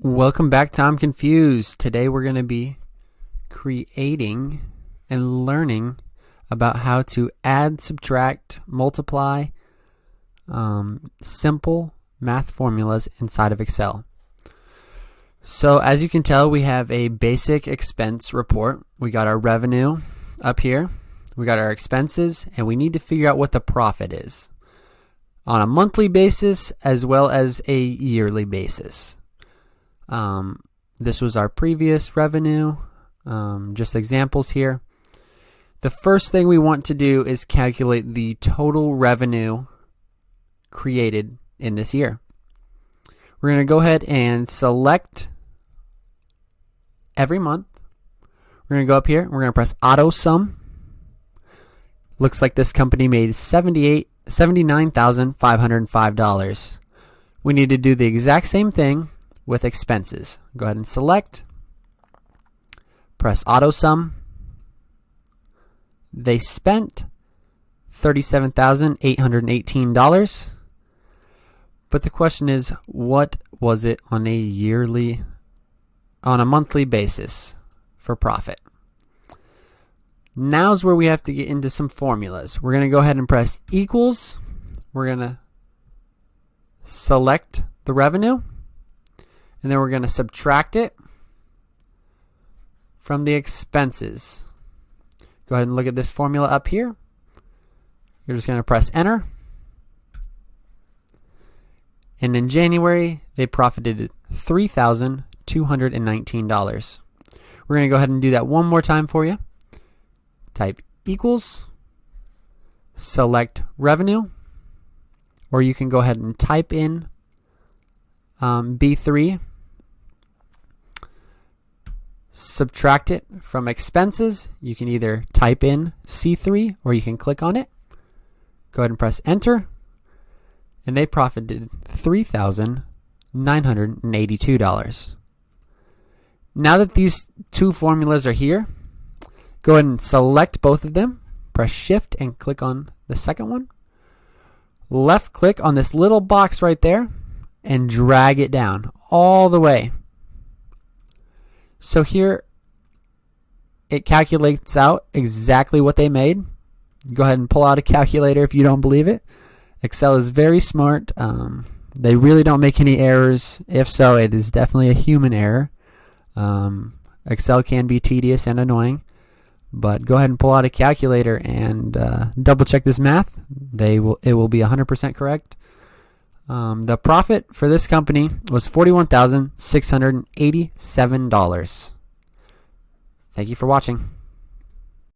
Welcome back to I'm Confused. Today we're going to be creating and learning about how to add, subtract, multiply simple math formulas inside of Excel. So as you can tell, we have a basic expense report. We got our revenue up here. We got our expenses, and we need to figure out what the profit is on a monthly basis as well as a yearly basis. This was our previous revenue, just examples here. The first thing we want to do is calculate the total revenue created in this year. We're going to go ahead and select every month. We're going to go up here. We're going to press AutoSum. Looks like this company made $79,505. We need to do the exact same thing with expenses. Go ahead and select, press AutoSum. They spent $37,818. But the question is, what was it on a monthly basis for profit? Now's where we have to get into some formulas. We're going to go ahead and press equals. We're going to select the revenue. And then we're going to subtract it from the expenses. Go ahead and look at this formula up here. You're just going to press enter. And in January, they profited $3,219. We're going to go ahead and do that one more time for you. Type equals, select revenue, or you can go ahead and type in B3. Subtract it from expenses. You can either type in C3 or you can click on it. Go ahead and press enter. And they profited $3,982. Now that these two formulas are here, go ahead and select both of them. Press shift and click on the second one. Left click on this little box right there and drag it down all the way. So here it calculates out exactly what they made. Go ahead and pull out a calculator if you don't believe it. Excel is very smart. They really don't make any errors. If so, it is definitely a human error. Excel can be tedious and annoying, but go ahead and pull out a calculator and double check this math. It will be 100% correct. The profit for this company was $41,687. Thank you for watching.